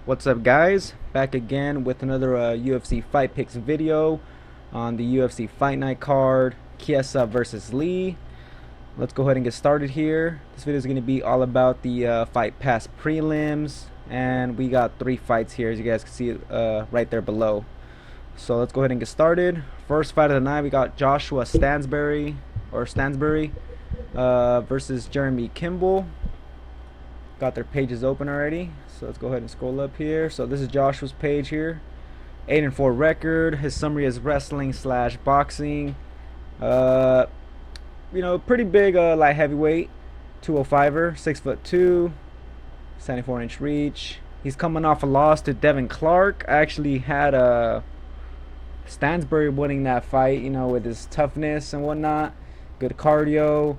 What's up, guys? Back again with another UFC Fight Picks video on the UFC Fight Night card, Chiesa versus Lee. Let's go ahead and get started here. This video is going to be all about the Fight Pass prelims, and we got 3 fights here, as you guys can see right there below. So let's go ahead and get started. First fight of the night, we got Joshua Stansbury versus Jeremy Kimball. Got their pages open already, so let's go ahead and scroll up here. So this is Joshua's page here. 8-4 record. His summary is wrestling / boxing. Pretty big light heavyweight, 205er, 6'2", 74-inch reach. He's coming off a loss to Devin Clark. I actually had Stansbury winning that fight, with his toughness and whatnot, good cardio,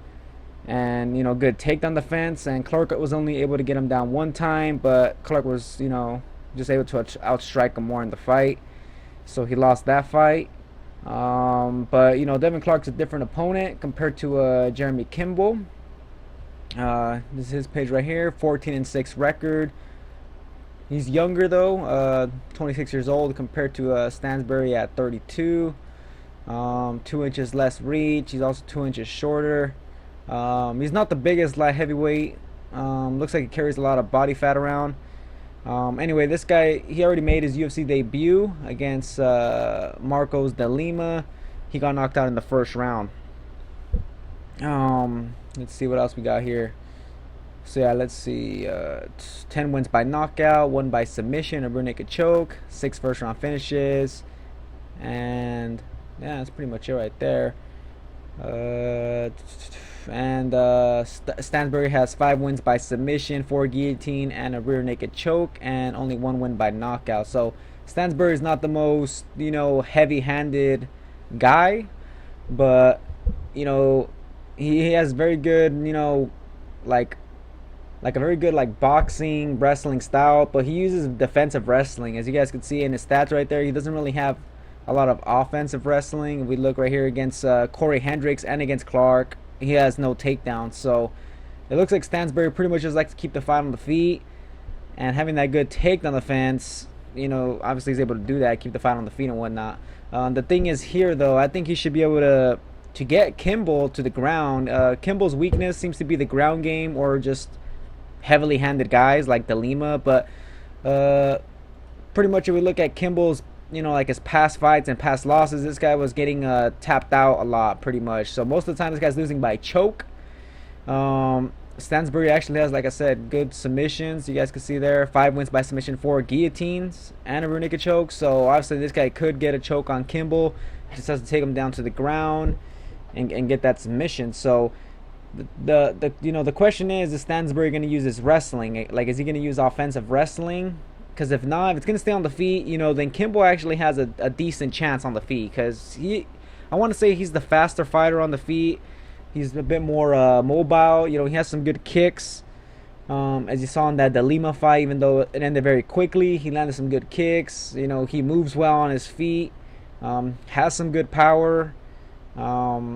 and good takedown defense. And Clark was only able to get him down one time, but Clark was just able to outstrike him more in the fight, so he lost that fight. But Devin Clark's a different opponent compared to Jeremy Kimball. This is his page right here. 14-6 record. He's younger though, 26 years old compared to Stansbury at 32. 2 inches less reach. He's also 2 inches shorter. He's not the biggest light heavyweight. Looks like he carries a lot of body fat around. Anyway, this guy, he already made his UFC debut against Marcos de Lima. He got knocked out in the first round. Let's see what else we got here. So yeah, let's see. 10 wins by knockout, 1 by submission, a rear naked choke, 6 first round finishes, and yeah, that's pretty much it right there. Stansbury has 5 wins by submission, 4 guillotine, and a rear naked choke, and only 1 win by knockout. So Stansbury is not the most heavy-handed guy, but he has very good like a very good boxing wrestling style, but he uses defensive wrestling. As you guys can see in his stats right there, he doesn't really have a lot of offensive wrestling. If we look right here against Hendricks and against Clark, he has no takedowns. So it looks like Stansbury pretty much just likes to keep the fight on the feet, and having that good takedown defense, obviously he's able to do that, keep the fight on the feet and whatnot. The thing is here though, I think he should be able to get Kimball to the ground. Kimball's weakness seems to be the ground game or just heavily handed guys like De Lima, but pretty much if we look at Kimball's like his past fights and past losses, this guy was getting tapped out a lot pretty much. So most of the time this guy's losing by choke. Stansbury actually has, like I said, good submissions. You guys can see there, 5 wins by submission, 4 guillotines, and a rear naked choke. So obviously this guy could get a choke on Kimball. He just has to take him down to the ground and get that submission. So the question is Stansbury going to use his wrestling? Like, is he going to use offensive wrestling? Because if not, if it's going to stay on the feet, then Kimball actually has a decent chance on the feet. Because I want to say he's the faster fighter on the feet. He's a bit more mobile. He has some good kicks. As you saw in that De Lima fight, even though it ended very quickly, he landed some good kicks. He moves well on his feet. Has some good power. But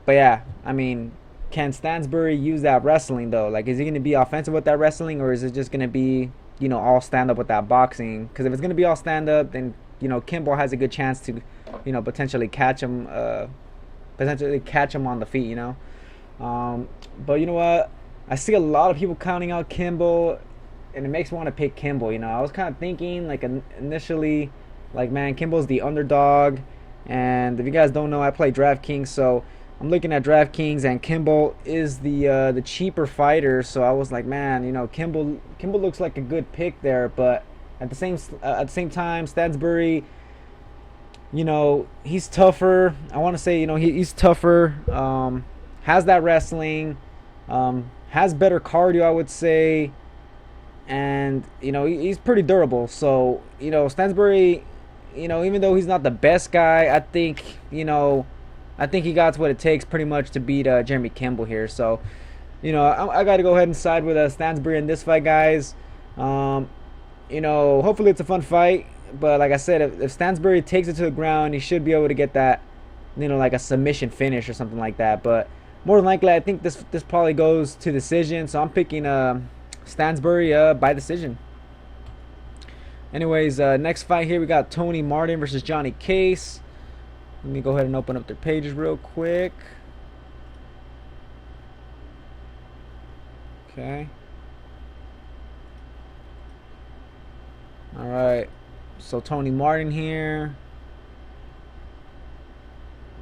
yeah, I mean, can Stansbury use that wrestling though? Like, is he going to be offensive with that wrestling, or is it just going to be all stand up with that boxing? Because if it's going to be all stand up, then Kimball has a good chance to potentially catch him on the feet. But you know what, I see a lot of people counting out Kimball, and it makes me want to pick Kimball. I was kind of thinking initially, man, Kimball's the underdog, and if you guys don't know, I play DraftKings, so I'm looking at DraftKings, and Kimball is the cheaper fighter. So I was like, man, Kimball looks like a good pick there. But at the same time, Stansbury, he's tougher. I want to say, he's tougher. Has that wrestling, has better cardio, I would say, and he's pretty durable. So Stansbury, even though he's not the best guy, I think he got what it takes pretty much to beat Jeremy Kimball here. So, I got to go ahead and side with Stansbury in this fight, guys. Hopefully it's a fun fight. But like I said, if Stansbury takes it to the ground, he should be able to get that, like a submission finish or something like that. But more than likely, I think this probably goes to decision. So I'm picking Stansbury by decision. Anyways, next fight here we got Tony Martin versus Johnny Case. Let me go ahead and open up their pages real quick. Okay. All right. So Tony Martin here.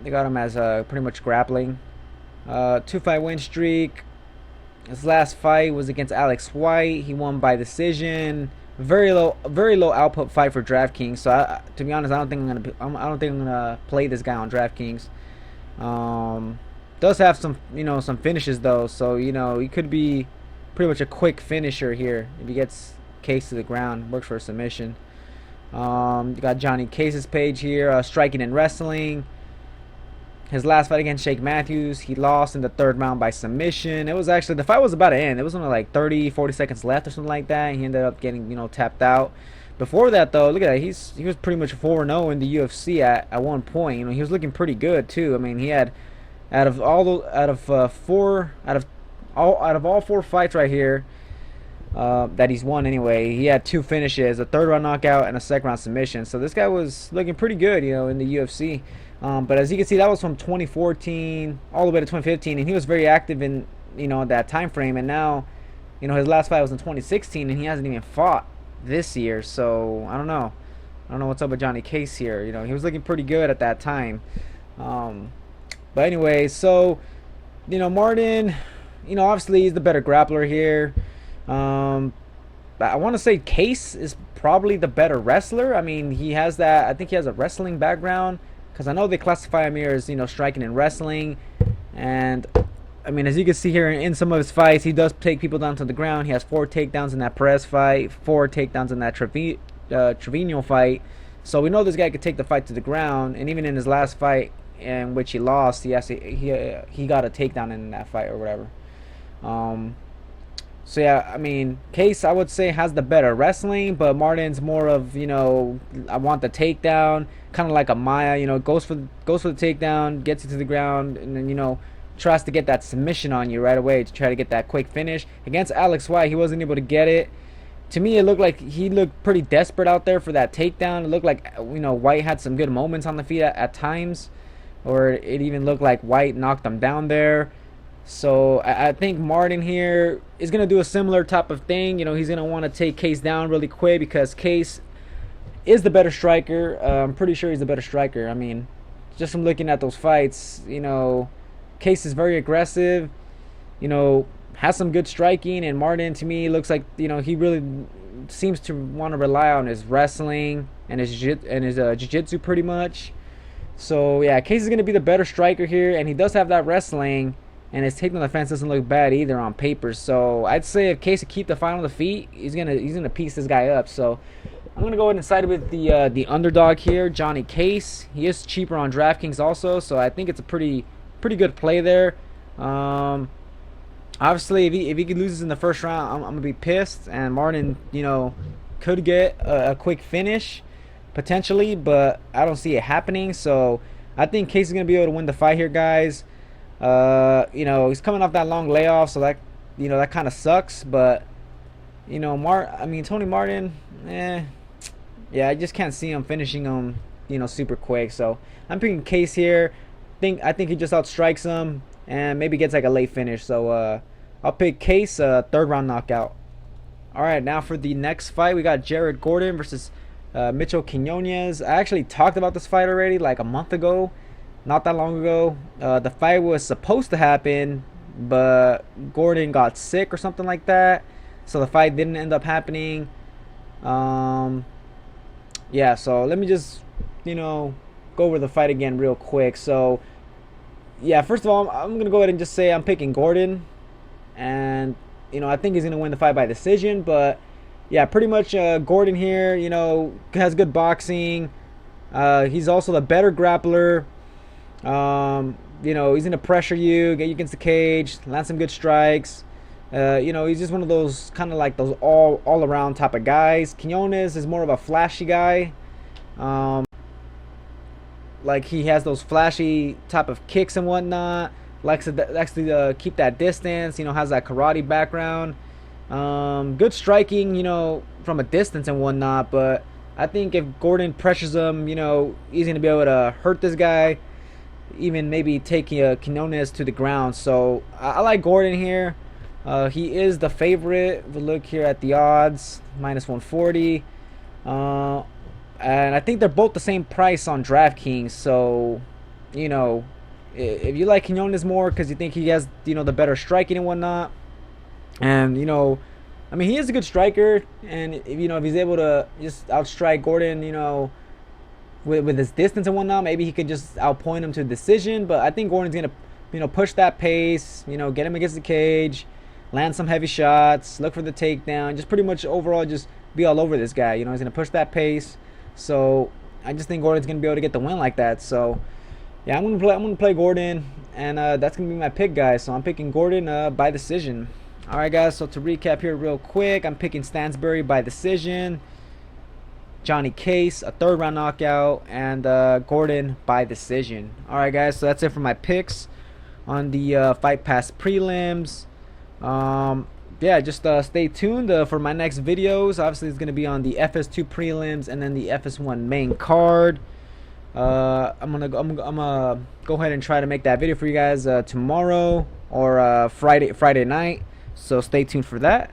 They got him as pretty much grappling. 2-fight win streak. His last fight was against Alex White. He won by decision. Very low output fight for DraftKings. So to be honest, I don't think I'm gonna play this guy on DraftKings. Does have some some finishes though, so he could be pretty much a quick finisher here if he gets Case to the ground. Works for a submission. You got Johnny Case's page here, striking and wrestling. His last fight against Shake Matthews, he lost in the 3rd round by submission. It was actually, the fight was about to end. It was only like 30-40 seconds left or something like that. He ended up getting tapped out. Before that though, look at that. He was pretty much 4-0 in the UFC at one point. He was looking pretty good too. I mean, he had out of all 4 fights right here that he's won anyway, he had 2 finishes, a 3rd round knockout and a 2nd round submission. So this guy was looking pretty good, in the UFC. But as you can see, that was from 2014 all the way to 2015, and he was very active in that time frame. And now, his last fight was in 2016, and he hasn't even fought this year. So I don't know what's up with Johnny Case here. He was looking pretty good at that time. But anyway, so Martin, obviously he's the better grappler here. I want to say Case is probably the better wrestler. I mean, he has that. I think he has a wrestling background, because I know they classify him here as striking and wrestling. And I mean, as you can see here in some of his fights, he does take people down to the ground. He has 4 takedowns in that Perez fight, 4 takedowns in that Trevino fight. So we know this guy could take the fight to the ground. And even in his last fight, in which he lost, he got a takedown in that fight or whatever. So yeah, I mean, Case, I would say, has the better wrestling, but Martin's more of I want the takedown, kind of like a Maya. Goes for the takedown, gets you to the ground, and then tries to get that submission on you right away to try to get that quick finish. Against Alex White, he wasn't able to get it. To me, it looked like he looked pretty desperate out there for that takedown. It looked like White had some good moments on the feet at times, or it even looked like White knocked him down there. So I think Martin here is going to do a similar type of thing. He's going to want to take Case down really quick, because Case is the better striker. I'm pretty sure he's the better striker. I mean, just from looking at those fights, Case is very aggressive, has some good striking, and Martin, to me, looks like, he really seems to want to rely on his wrestling and his jiu-jitsu pretty much. So yeah, Case is going to be the better striker here, and he does have that wrestling. And his takedown defense doesn't look bad either on paper. So I'd say if Case could keep the fight on the feet, he's gonna piece this guy up. So I'm gonna go ahead and side with the underdog here, Johnny Case. He is cheaper on DraftKings also, so I think it's a pretty good play there. Obviously, if he loses in the first round, I'm gonna be pissed. And Martin, could get a quick finish potentially, but I don't see it happening. So I think Case is gonna be able to win the fight here, guys. He's coming off that long layoff, so that that kind of sucks. But Tony Martin, yeah, I just can't see him finishing him, super quick. So I'm picking Case here. I think he just outstrikes him and maybe gets like a late finish. So I'll pick Case, 3rd round knockout. All right, now for the next fight, we got Jared Gordon versus Mitchell Quinones. I actually talked about this fight already like a month ago. Not that long ago. The fight was supposed to happen, but Gordon got sick or something like that, so the fight didn't end up happening. Yeah, so let me just go over the fight again real quick. So yeah, first of all, I'm gonna go ahead and just say I'm picking Gordon, and I think he's gonna win the fight by decision. But yeah, pretty much Gordon here has good boxing. He's also the better grappler. He's gonna pressure you, get you against the cage, land some good strikes. He's just one of those kind of like those all around type of guys. Quinones is more of a flashy guy. Like he has those flashy type of kicks and whatnot. Likes to keep that distance. Has that karate background. Good striking, you know, from a distance and whatnot, but I think if Gordon pressures him, you know, he's going to be able to hurt this guy, even maybe taking Quinones to the ground. So I like Gordon here. He is the favorite. If we look here at the odds, minus 140. And I think they're both the same price on DraftKings. So, you know, if you like Quinones more because you think he has, you know, the better striking and whatnot, and, you know, I mean, he is a good striker, and if, you know, if he's able to just outstrike Gordon, you know, with his distance and whatnot, maybe he could just outpoint him to a decision. But I think Gordon's gonna, you know, push that pace, you know, get him against the cage, land some heavy shots, look for the takedown, just pretty much overall just be all over this guy. You know, he's gonna push that pace. So I just think Gordon's gonna be able to get the win like that. So yeah, I'm gonna play Gordon, and that's gonna be my pick, guys. So I'm picking Gordon by decision. All right, guys. So to recap here real quick, I'm picking Stansbury by decision, Johnny Case a 3rd round knockout, and Gordon by decision. All right, guys. So that's it for my picks on the Fight Pass prelims. Yeah, just stay tuned for my next videos. Obviously, it's gonna be on the FS2 prelims and then the FS1 main card. I'm gonna go ahead and try to make that video for you guys tomorrow or Friday night. So stay tuned for that.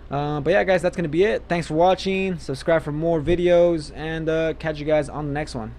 But yeah, guys, that's gonna be it. Thanks for watching. Subscribe for more videos, and catch you guys on the next one.